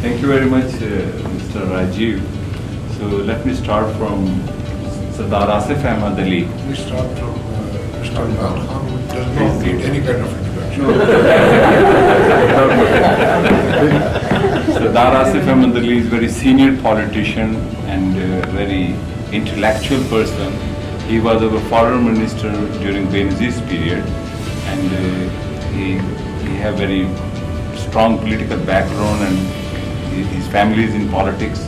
Thank you very much, Mr. Rajiv. So let me start from Sardar Assef Ahmed Ali. We start from Mr. Imran Khan, who does not need any kind of introduction. Sardar Assef Ahmed Ali is a very senior politician and very intellectual person. He was our foreign minister during Benazir's period, and he have very strong political background, and his family is in politics,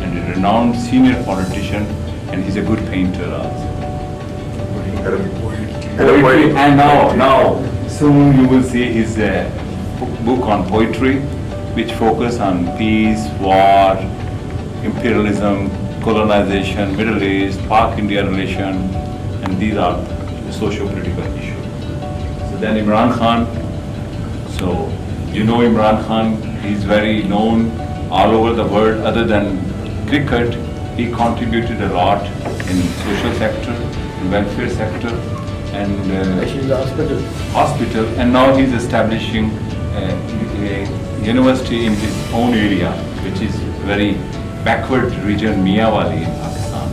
and a renowned senior politician, and he's a good painter also. Poetry. And now soon you will see his book on poetry, which focus on peace, war, imperialism, colonization, Middle East, Pak-India relation, and these are the socio-political issues. So then Imran Khan. So you know Imran Khan, he's very known all over the world. Other than cricket, he contributed a lot in social sector, in welfare sector, and hospital. And now he's establishing a university in his own area, which is very backward region, Miawali in Pakistan,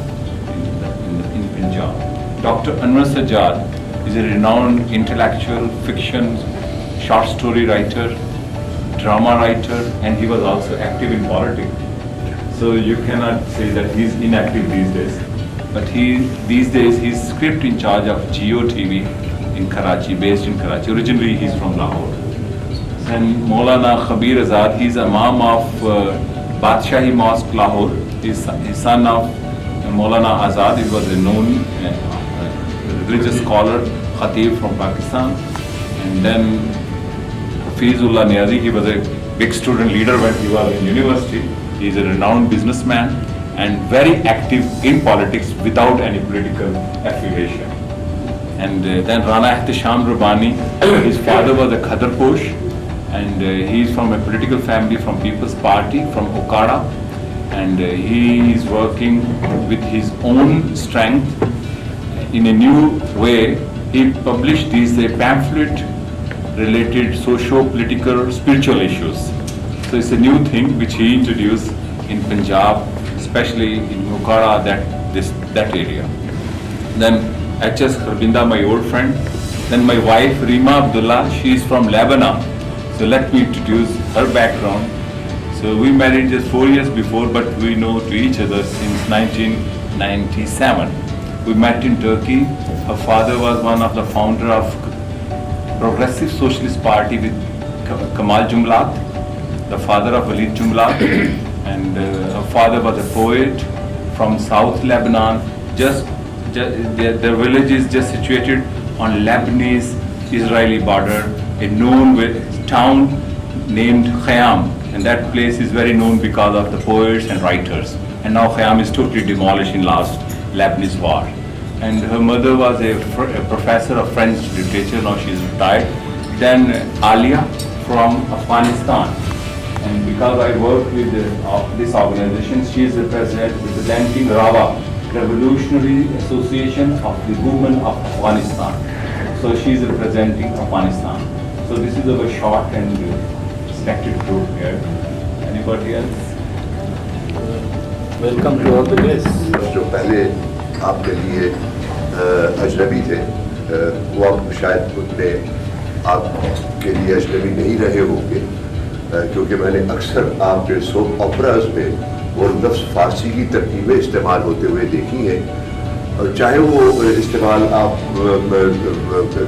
in Punjab. Dr. Enver Sajjad is a renowned intellectual, fiction, short story writer, drama writer, and he was also active in politics. So you cannot say that he's inactive these days. But these days he's script in charge of Geo TV in Karachi, based in Karachi. Originally he's from Lahore. And Maulana Khabeer Azad, he's Imam of Badshahi Mosque, Lahore. He's son of Maulana Azad. He was a known religious scholar, Khatib from Pakistan. And then Fizullah Niazi, he was a big student leader when he was in university. He is a renowned businessman and very active in politics without any political affiliation. And then Rana Ehtasham Rubbani, his father was a Khadarposh, and he is from a political family from People's Party, from Okada, and he is working with his own strength in a new way. He published this pamphlet related socio-political, spiritual issues. So it's a new thing which he introduced in Punjab, especially in Okada, that area. Then H.S. Kharbinda, my old friend. Then my wife Rima Abdullah, she is from Lebanon. So let me introduce her background. So we married just 4 years before, but we know to each other since 1997. We met in Turkey. Her father was one of the founder of Progressive Socialist Party with Kamal Jumlat, the father of Walid Jumlat, and her father was a poet from South Lebanon. Their village is just situated on Lebanese-Israeli border, a known town named Khayyam, and that place is very known because of the poets and writers. And now Khayyam is totally demolished in last Lebanese war. And her mother was a professor of French literature, now she is retired. Then Alia from Afghanistan. And because I work with this organization, she is representing RAWA, Revolutionary Association of the Women of Afghanistan. So she is representing Afghanistan. So this is a short and selected group here. Anybody else? Welcome to all the guests. जो पहले आपके लिए अजनबी थे, वो आप शायद उतने आपके लिए अजनबी नहीं रहे होंगे, क्योंकि मैंने अक्सर आपके सोप ऑपराज में वो लफ्ज़ फ़ारसी की तरकीबें इस्तेमाल होते हुए देखी हैं, और चाहे वो इस्तेमाल आप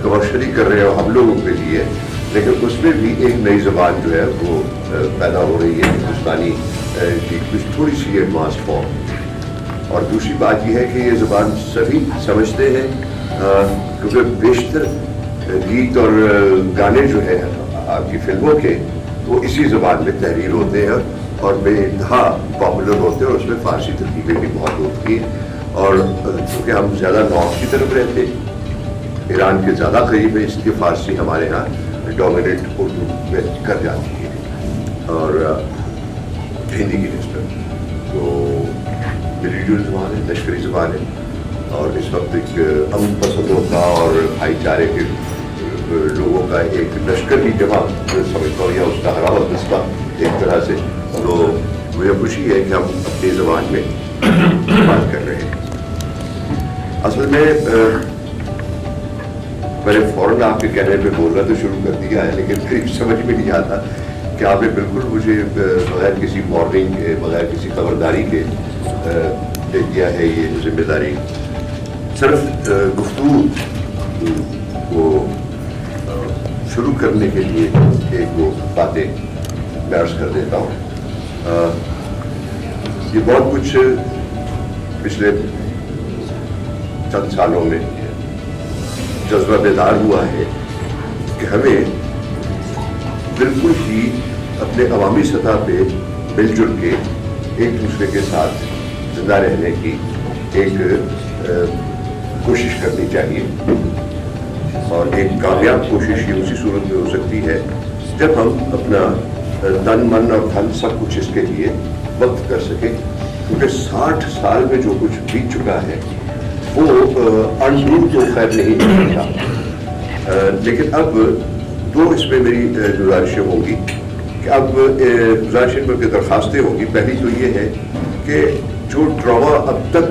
कमर्शियली कर रहे हो हम लोगों के लिए, लेकिन उसमें भी एक नई ज़बान जो है वो पैदा हो रही है, हिंदुस्तानी की कुछ थोड़ी सी एडवांस फॉर्म। और दूसरी बात यह है कि ये ज़बान सभी समझते हैं, क्योंकि बेशतर गीत और गाने जो हैं आपकी फिल्मों के वो इसी ज़बान में तहरीर होते हैं और बेइंतहा पॉपुलर होते हैं, और उसमें फ़ारसी तरकीबें भी बहुत होती हैं। और क्योंकि हम ज़्यादा नॉर्थ की तरफ रहते हैं, ईरान के ज़्यादा करीब है, इसलिए फ़ारसी हमारे यहाँ डोमिनेट उर्दू में कर जाती है और हिंदी की निस्बत। तो रिलीजियस ज़बान है, लश्करी ज़बान है, और इस वक्त एक अमन पसंदों का और भाईचारे के लोगों का एक लश्कर की जमा समझता हूँ, या उसका हरावत नस्बा एक तरह से تو مجھے خوشی ہے کہ ہم اپنی زبان میں بات کر رہے ہیں. اصل میں میں نے فوراً آپ کے کہنے پہ بولنا تو شروع کر دیا ہے, لیکن پھر سمجھ میں نہیں آتا کہ آپ نے بالکل مجھے بغیر کسی وارننگ کے, بغیر کسی خبرداری کے دے دیا ہے یہ ذمہ داری. صرف گفتگو کو شروع کرنے کے لیے ایک دو باتیں میں عرض کر دیتا ہوں. یہ بہت کچھ پچھلے چند سالوں میں جذبہ بیدار ہوا ہے کہ ہمیں بالکل ہی اپنے عوامی سطح پہ مل جل کے ایک دوسرے کے ساتھ زندہ رہنے کی ایک کوشش کرنی چاہیے. اور ایک کامیاب کوشش یہ اسی صورت میں ہو سکتی ہے جب ہم اپنا تن من اور دھن سب کچھ اس کے لیے وقت کر سکیں, کیونکہ 60 سال میں جو کچھ بیت چکا ہے وہ انڈو تو خیر نہیں ہو سکتا. لیکن اب دو اس میں میری گزارشیں ہوں گی کہ اب گزارشیں میں درخواستیں ہوں گی. پہلی تو یہ ہے کہ جو ڈراما اب تک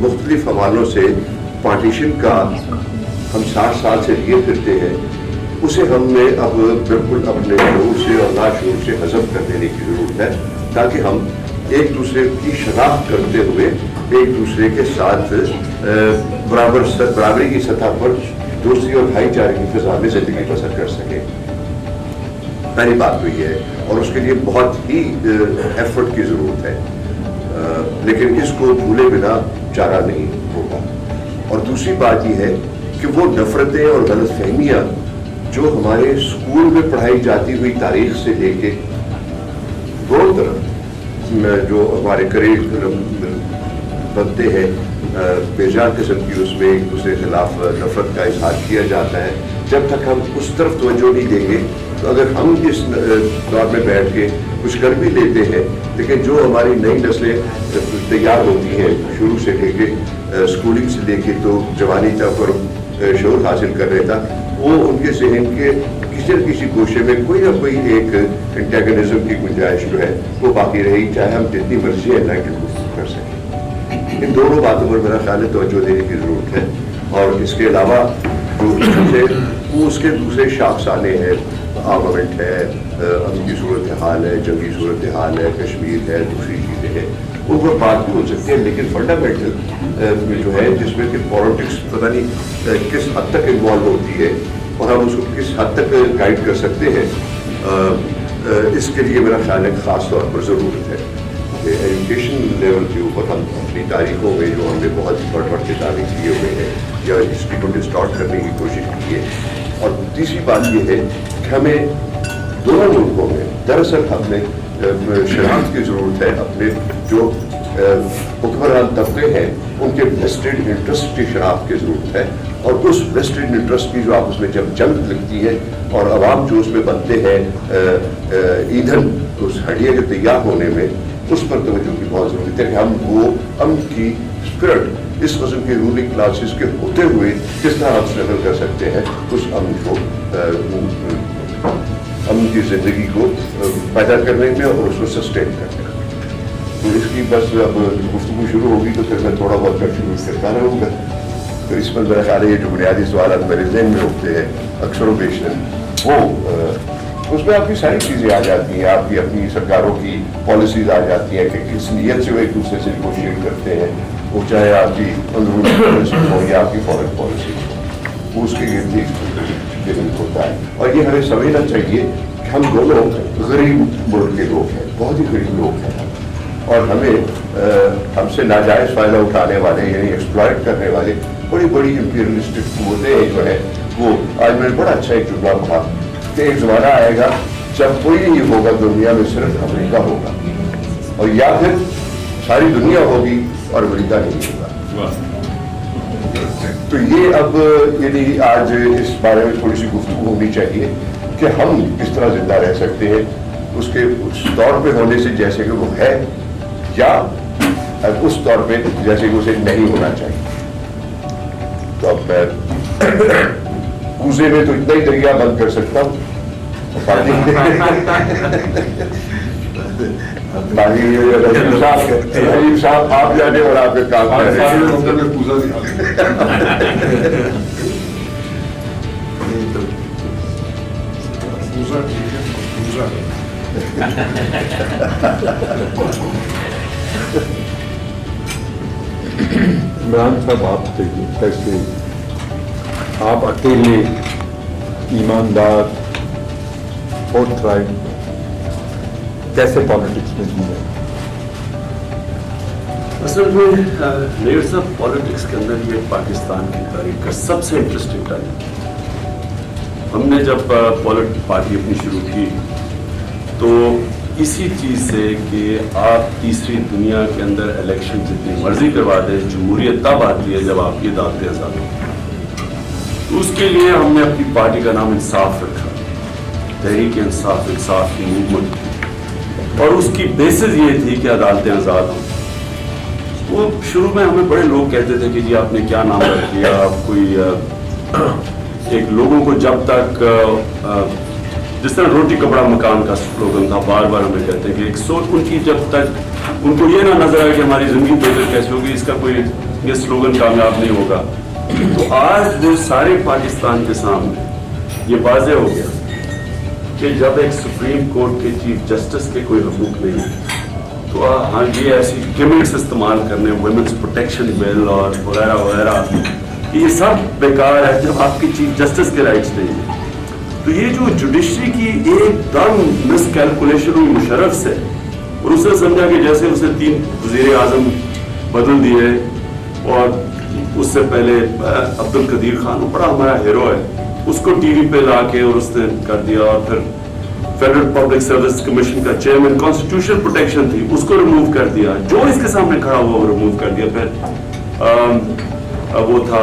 مختلف حوالوں سے پارٹیشن کا ہم 60 سال سے لیے پھرتے ہیں, اسے ہم نے اب بالکل اپنے شعور سے اور لاشعور سے حذف کر دینے کی ضرورت ہے, تاکہ ہم ایک دوسرے کی شناخت کرتے ہوئے ایک دوسرے کے ساتھ برابری کی سطح پر دوستی اور بھائی چارے کی فضا میں زندگی بسر کر سکیں. پہلی بات تو یہ ہے, اور اس کے لیے بہت ہی ایفرٹ کی ضرورت ہے, لیکن اس کو بھولے بنا چارہ نہیں ہوگا. اور دوسری بات یہ ہے کہ وہ نفرتیں اور غلط فہمیاں جو ہمارے اسکول میں پڑھائی جاتی ہوئی تاریخ سے لے کے دونوں طرف جو ہمارے کریکولم بنتے ہیں, بے جان قسم کی اس میں ایک دوسرے کے خلاف نفرت کا اظہار کیا جاتا ہے, جب تک ہم اس طرف توجہ نہیں دیں گے تو اگر ہم اس دور میں بیٹھ کے کچھ کر بھی لیتے ہیں, لیکن جو ہماری نئی نسلیں تیار ہوتی ہیں شروع سے لے کے اسکولنگ سے لے کے تو جوانی تک اور شعور حاصل کر رہے تھا, وہ ان کے ذہن کے کسی نہ کسی گوشے میں کوئی نہ کوئی ایک انٹیگنزم کی گنجائش جو ہے وہ باقی رہی, چاہے ہم جتنی مرضی انلائٹن کر سکیں. ان دونوں باتوں پر میرا خیال ہے توجہ دینے کی ضرورت ہے. اور اس کے علاوہ جو وہ اس کے دوسرے شاخسانے ہیں, آرمامنٹ ہے, امن کی صورتحال ہے, جنگی صورتحال ہے, کشمیر ہے, دوسری چیزیں ہیں, ان پر بات بھی ہو سکتی ہے. لیکن فنڈامنٹل جو ہے جس میں کہ پالیٹکس پتہ نہیں کس حد تک انوالو ہوتی ہے اور ہم اس کو کس حد تک گائیڈ کر سکتے ہیں, اس کے لیے میرا خیال ہے خاص طور پر ضرورت ہے کہ ایجوکیشن لیول کے اوپر ہم اپنی تاریخوں میں جو ہم نے بہت بڑھ کے تاریخ کیے ہوئے ہیں یا ہسٹری کو ڈسٹارٹ کرنے کی کوشش کی ہے. اور تیسری بات یہ ہے کہ ہمیں دونوں ملکوں میں دراصل اپنے شناخت کی ضرورت ہے, اپنے جو حکمران طبقے ہیں ان کے ویسٹڈ انٹرسٹ کی شناخت کی ضرورت ہے. اور اس ویسٹڈ انٹرسٹ کی جو آپس میں جب جنگ لگتی ہے اور عوام جو اس میں بنتے ہیں ایندھن اس ہڈیے کے تیار ہونے میں, اس پر توجہ کی بہت ضرورت ہے کہ ہم وہ امن کی اسپرٹ اس قسم کے رولنگ کلاسز کے ہوتے ہوئے کس طرح ہم اسٹرگل کر سکتے ہیں اس امن کو, امن کی زندگی کو پیدا کرنے میں اور اس کو سسٹین کرنے میں. تو اس کی بس اب گفتگو شروع ہوگی تو پھر میں تھوڑا بہت کنٹریبیوٹ کرتا رہوں گا. تو اس پر میرا خیال ہے یہ جو بنیادی سوالات میرے ذہن میں اٹھتے ہیں اکثر و بیشتر وہ اس میں آپ کی ساری چیزیں آ جاتی ہیں, آپ کی اپنی سرکاروں کی پالیسیز آ جاتی ہیں کہ کس نیت سے وہ ایک دوسرے سے نیگوشیٹ کرتے ہیں, وہ چاہے آپ کی اندرونی پالیسی ہو یا آپ کی فارن پالیسی ہو, وہ اس کے گرد ہی ہوتا ہے. اور یہ ہمیں سمجھنا چاہیے کہ ہم دونوں غریب ملک کے لوگ ہیں, بہت ہی غریب لوگ ہیں, اور ہمیں ہم سے ناجائز فائدہ اٹھانے والے یعنی ایکسپلائٹ کرنے والے بڑی بڑی امپیریلسٹک قوتیں جو ہے وہ, آج میں نے بڑا اچھا ایک جملہ پڑھا کہ ایک زمانہ آئے گا جب کوئی نہیں ہوگا دنیا میں, صرف امریکہ ہوگا, اور یا پھر ساری دنیا ہوگی اور امریکہ نہیں ہوگا. تو یہ اب یعنی آج اس بارے میں تھوڑی سی گفتگو ہونی چاہیے کہ ہم کس طرح زندہ رہ سکتے ہیں اس کے اس دور پہ ہونے سے جیسے کہ وہ ہے, یا اس طور پہ جیسے کہ اسے نہیں ہونا چاہیے. تو اب میں کوزے میں تو اتنا ہی دریا بند کر سکتا ہوں, باقی رحیم صاحب آپ جانے اور آپ کے کام کر رہے ہیں. پوزا پوزا ٹھیک ہے پوزا عمران صاحب آپ دیکھیے کیسے آپ اکیلے ایماندار فورتھ رائٹ کیسے پالیٹکس میں جی رہے؟ اصل میں نیئر صاحب پالیٹکس کے اندر یہ پاکستان کی تاریخ کا سب سے انٹرسٹنگ ٹائم. ہم نے جب پارٹی اپنی شروع کی تو اسی چیز سے کہ آپ تیسری دنیا کے اندر الیکشن جتنی مرضی کروا دیں جمہوریت تب آتی ہے جب آپ کی عدالتیں آزاد ہوں. تو اس کے لیے ہم نے اپنی پارٹی کا نام انصاف رکھا, تحریک انصاف کی موومنٹ, اور اس کی بیسز یہ تھی کہ عدالتیں آزاد ہوں. وہ شروع میں ہمیں بڑے لوگ کہتے تھے کہ جی آپ نے کیا نام رکھ لیا, آپ کوئی ایک لوگوں کو جب تک جس طرح روٹی کپڑا مکان کا سلوگن تھا, بار بار ہمیں کہتے ہیں کہ ایک سوچ ان کی جب تک ان کو یہ نہ نظر آئے کہ ہماری زندگی بہتر کیسے ہوگی, اس کا کوئی یہ سلوگن کامیاب نہیں ہوگا. تو آج وہ سارے پاکستان کے سامنے یہ واضح ہو گیا کہ جب ایک سپریم کورٹ کے چیف جسٹس کے کوئی حقوق نہیں تو ہاں یہ ایسی گیمکس استعمال کرنے, ویمنس پروٹیکشن بل اور وغیرہ وغیرہ, یہ سب بیکار ہے جب آپ کے چیف جسٹس کے رائٹس نہیں ہیں. تو یہ جو جوڈیشری کی ایک دم مس کیلکولیشن ہوئی مشرف سے, اور اس نے سمجھا کہ جیسے اسے 3 وزیر اعظم بدل دیے, اور اس سے پہلے عبد القدیر خان, وہ بڑا ہمارا ہیرو ہے, اس کو ٹی وی پہ لا کے اور اس نے کر دیا, اور پھر فیڈرل پبلک سروس کمیشن کا چیئرمین کانسٹیٹیوشنل پروٹیکشن تھی اس کو ریموو کر دیا, جو اس کے سامنے کھڑا ہوا وہ ریموو کر دیا. پھر وہ تھا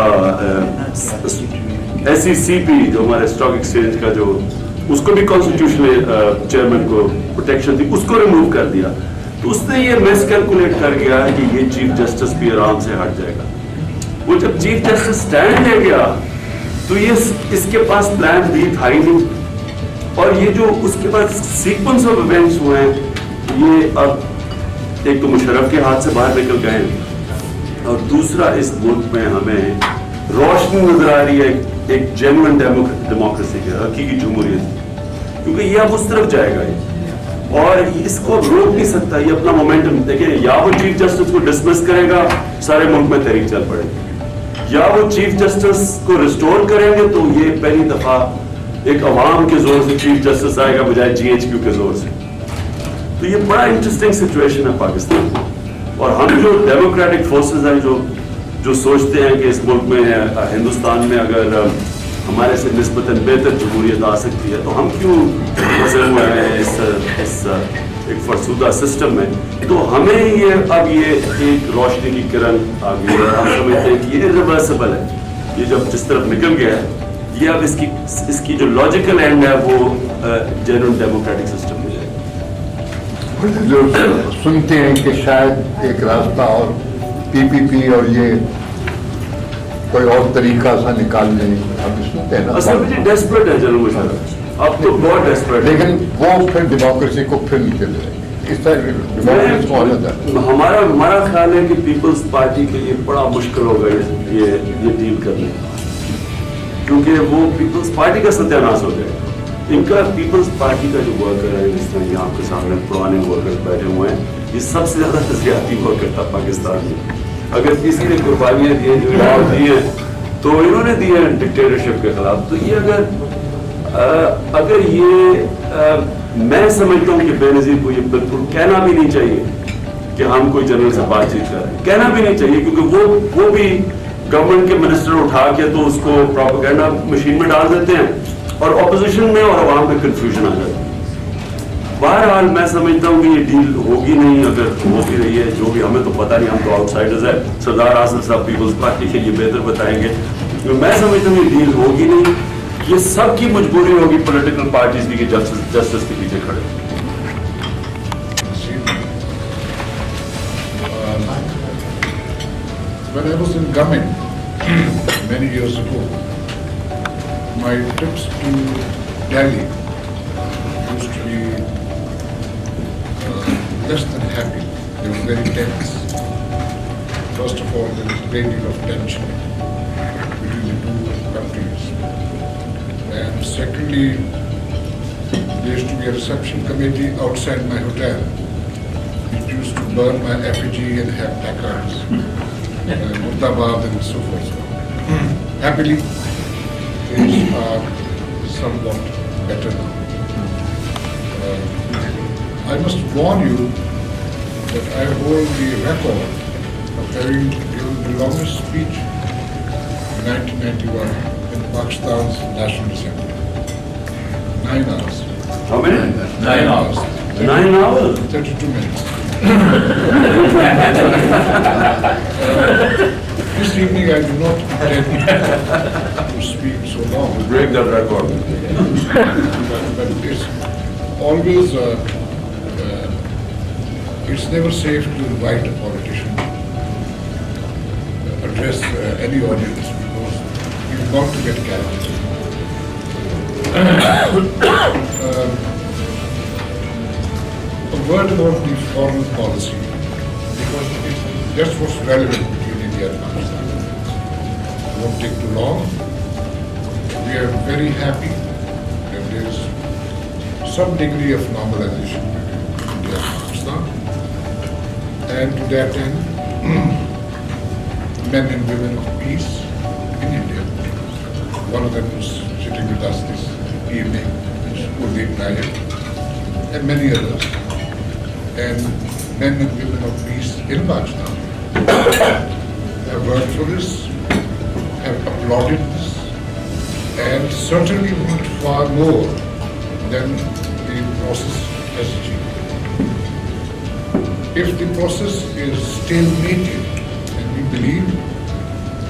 SECP جو ہمارے اسٹاک ایکسچینج کا, جو اس کو بھی کانسٹیٹیوشنل چیئرمین کو پروٹیکشن تھی, اس کو ریموو کر دیا. تو اس نے یہ مس کیلکولیٹ کر گیا کہ یہ چیف جسٹس بھی آرام سے ہٹ جائے گا. وہ جب چیف جسٹس سٹینڈ لے گیا تو یہ اس کے پاس پلان بھی تھا ہی نہیں, اور یہ جو اس کے بعد سیکوینس آف ایونٹس ہوئے ہیں, یہ اب ایک تو مشرف کے ہاتھ سے باہر نکل گئے, اور دوسرا اس ملک میں ہمیں روشنی نظر آ رہی ہے ایک جینوئن ڈیموکریسی کی, حقیقی جمہوریت, کیونکہ یہ اب اس طرف جائے گا اور اس کو روک نہیں سکتا. یہ اپنا مومنٹم دیکھیں, یا وہ چیف جسٹس کو ڈسمس کرے گا سارے ملک میں تحریک چل پڑے گی, یا وہ چیف جسٹس کو ریسٹور کریں گے تو یہ پہلی دفعہ ایک عوام کے زور سے چیف جسٹس آئے گا بجائے GHQ کے زور سے. تو یہ بڑا انٹرسٹنگ سچویشن ہے پاکستان میں, اور ہم جو ڈیموکریٹک فورسز ہیں جو سوچتے ہیں کہ اس ملک میں ہندوستان میں اگر ہمارے سے نسبتاً بہتر جمہوریت آ سکتی ہے تو ہم کیوں پھنسے ہوئے ہیں اس ایک فرسودہ سسٹم میں. تو ہمیں یہ اب یہ ایک روشنی کی کرن آ گئی ہے, ہم سمجھتے ہیں کہ یہ ریورسبل ہے, یہ جب جس طرف نکل گیا ہے, یہ اب اس کی جو لاجیکل اینڈ ہے وہ جنرل ڈیموکریٹک سسٹم میں جائے گا. جو سنتے ہیں کہ شاید ایک راستہ اور PPP اور یہ کوئی اور طریقہ سا نکال لیں, آپ سنتے ہیں نا, اصل میں ڈیسپریٹ ہے جنرل مشرف, اب تو بہت ڈیسپریٹ ہے, لیکن وہ پھر ڈیموکریسی کو پھر نیچے لے جائیں گے. اس طرح ڈیموکریسی کو ہونا چاہتا ہے. ہمارا خیال ہے کہ پیپلز پارٹی کے لیے بڑا مشکل ہوگا یہ ڈیل کرنے, کیونکہ وہ پیپلز پارٹی کا ستیہ ناش ہو جائے گا. ان کا پیپلز پارٹی کا جو ورکر ہے, جس طرح یہاں آپ کے سامنے پرانے ورکرز بیٹھے ہوئے ہیں, یہ سب سے زیادہ تجزیاتی ورکر تھا پاکستان میں. اگر کسی نے قربانیاں دی ہیں, جو انعام دی ہیں, تو انہوں نے دی ہیں ڈکٹیٹرشپ کے خلاف. تو یہ اگر یہ میں سمجھتا ہوں کہ بے نظیر کو یہ بالکل کہنا بھی نہیں چاہیے کہ ہم کوئی جنرل سے بات چیت کر رہے ہیں, کہنا بھی نہیں چاہیے, کیونکہ وہ بھی گورنمنٹ کے منسٹر اٹھا کے تو اس کو پروپیگنڈا مشین میں ڈال دیتے ہیں, اور اپوزیشن میں اور عوام میں کنفیوژن آ جاتی ہے. بہرحال میں سمجھتا ہوں کہ یہ ڈیل ہوگی نہیں, اگر ہو بھی رہی ہے جو بھی, ہمیں تو پتہ نہیں, ہم تو آؤٹ سائڈرز ہیں. سردار آصف صاحب پیپلز پارٹی کے لیے بہتر بتائیں گے. میں سمجھتا ہوں یہ ڈیل ہوگی نہیں, یہ سب کی مجبوری ہوگی پولیٹیکل پارٹیز بھی کہ جسٹس کے پیچھے کھڑے. When I was in government many years ago, my trips to Delhi used to be less than happy. They were very tense. First of all, there was a great deal of tension between the two countries. And secondly, there used to be a reception committee outside my hotel. It used to burn my effigy and have placards, Murdabad and so forth. Happily, things are somewhat better now. I must warn you that I hold the record of having given the longest speech in 1991 in Pakistan's National Assembly. 9 hours. How many? 9 hours. 9 hours? 32 minutes. This evening I do not intend to speak so long. Break that record. But it's always, it's never safe to invite a politician to address any audience because you've got to get carried away. A word about the foreign policy, because that's what's relevant between India and Pakistan. It won't take too long. We are very happy that there is some degree of normalization between India and Pakistan. And to that end, men and women of peace in India. One of them is sitting with us this evening, Late Kuldip Nayar Jee, and many others. And men and women of peace in Pakistan have worked for this, have applauded this, and certainly want far more than the process has achieved. If the process is stalemated, and we believe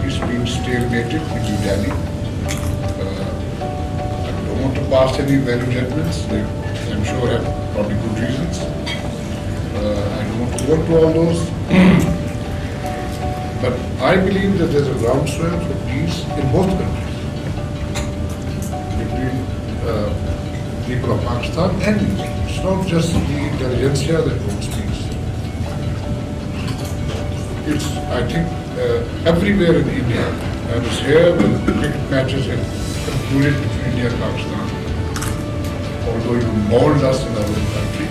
it's been stalemated in New Delhi, I don't want to pass any value judgments. They, I'm sure, have probably good reasons. I don't want to go into all those. But I believe that there's a groundswell for peace in both countries, between people of Pakistan and India. It's not just the intelligentsia that wants peace. It's, I think, everywhere in India. I was here when the cricket matches had concluded between India and Pakistan. Although you mauled us in our own country,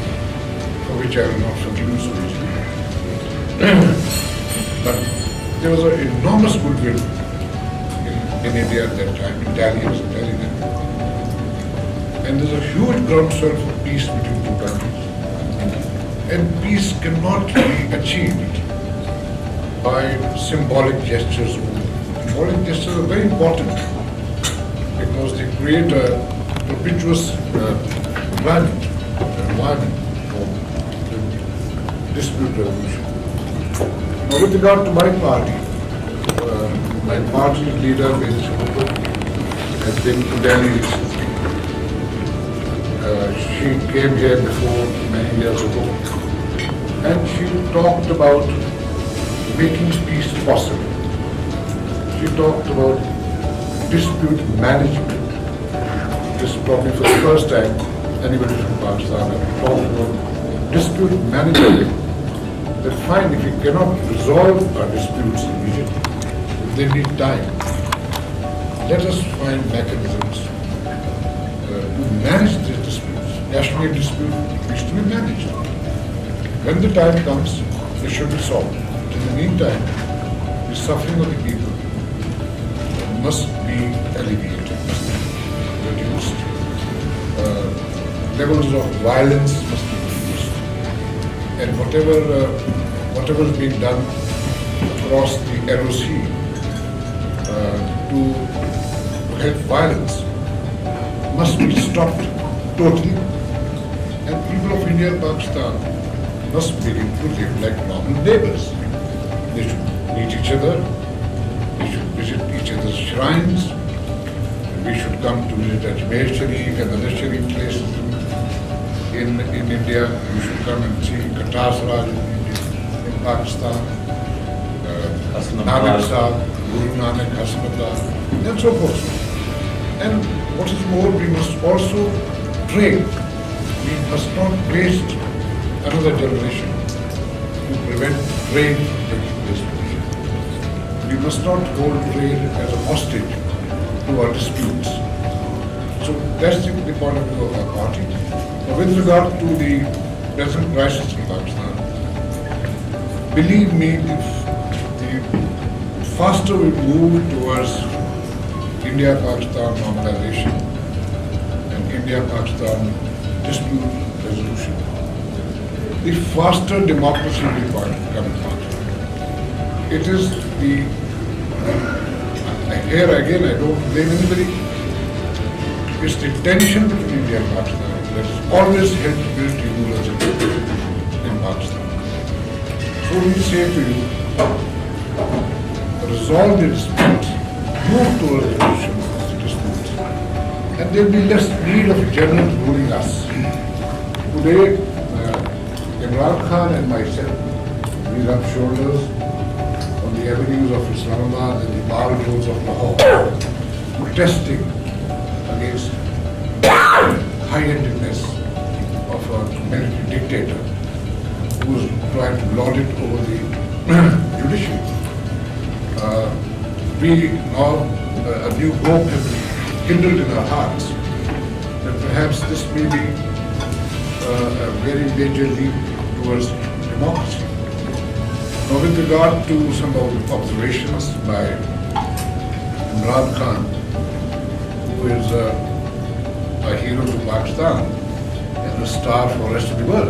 for which I will not forgive you so easily. But there was an enormous goodwill in India at that time, Italians and Italian. And there's a huge groundswell for peace between two countries. And peace cannot be achieved by symbolic gestures only. Symbolic gestures are very important because they create a propitious environment for dispute resolution. Now, with regard to my party's leader, Ms. has been to Delhi recently. She came here before many years ago, and she talked about making peace possible. She talked about dispute management. This is probably for the first time anybody from Pakistan has talked about dispute management. That fine, if we cannot resolve our disputes immediately, if they need time, let us find mechanisms to manage these disputes. Kashmir dispute needs to be managed. When the time comes, it should be solved. In the meantime, the suffering of the people must be alleviated, must be reduced. Levels of violence must be reduced. And whatever is being done across the LOC to help violence must be stopped totally. And people of India and Pakistan must begin to live like normal neighbors. They should meet each other, they should visit each other's shrines, we should come to visit Ajmer Sharif and other Sharif places in India. You should come and see Qatar in Pakistan, Nanak Sahib, Guru Nanak, Hasmatullah, and so forth. And what is more, we must also trade. We must not waste another generation to prevent trade from taking this position. We must not hold trade as a hostage to our disputes. So that's the point of view of our party. With regard to the present crisis in Pakistan, believe me, the faster we move towards India-Pakistan normalization and India-Pakistan dispute resolution, the faster democracy will come in Pakistan. It is here again, I don't blame anybody. It's the tension between India and Pakistan that has always helped build the rulers in Pakistan. So we say to you, resolve the disputes, move towards the resolution of the disputes, and there will be less need of generals ruling us. Today, Imran Khan and myself, we rub shoulders on the avenues of Islamabad and the bar roads of Lahore, protesting against high-handedness of a military dictator who is trying to lord it over the judiciary. We now, a new hope has been kindled in our hearts that perhaps this may be a very major leap towards democracy. Now, with regard to some of the observations by Imran Khan, who is a hero to Pakistan and a star for the rest of the world,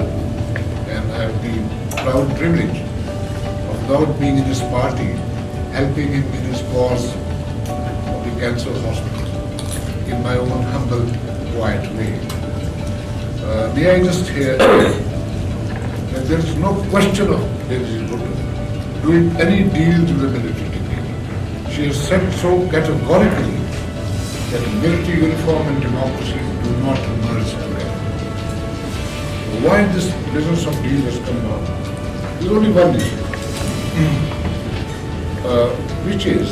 and I have the proud privilege of, without being in his party, helping him in his cause of the cancer hospital in my own humble, quiet way. May I just hear that there is no question of Lady Bhutto doing any deal with the military dictator. She has said so categorically that military uniform and democracy do not merge together. Why this business of deal has come about? There is only one reason, which is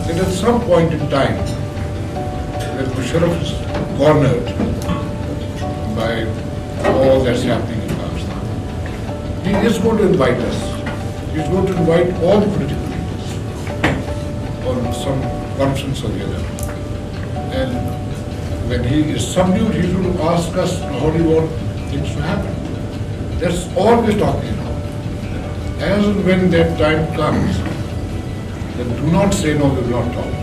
that at some point in time, when Musharraf is cornered by all that's happening in Pakistan, he is going to invite us. He is going to invite all the political leaders on some conference or the other. And when he is subdued, he is going to ask us, how do you want things to happen? That's all we're talking about. As and when that time comes, then do not say no, we will not talk.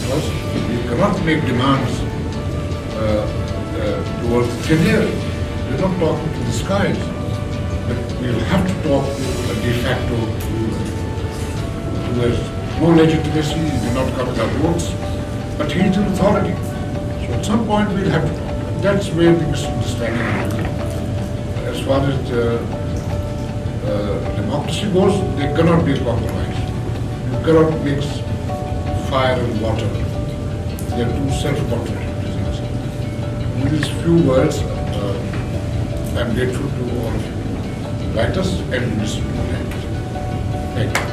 Because we cannot make demands towards the thin air. We're not talking to the skies. But we will have to talk to a de facto ruler who has no legitimacy, he will not come without votes, but he is an authority. So at some point we'll have to talk. That's where the misunderstanding is. As far as democracy goes, there cannot be a compromise. You cannot mix fire and water. They are two self-contradictory things. With these few words, I am grateful to all of you. Write us and listen to that. Thank you.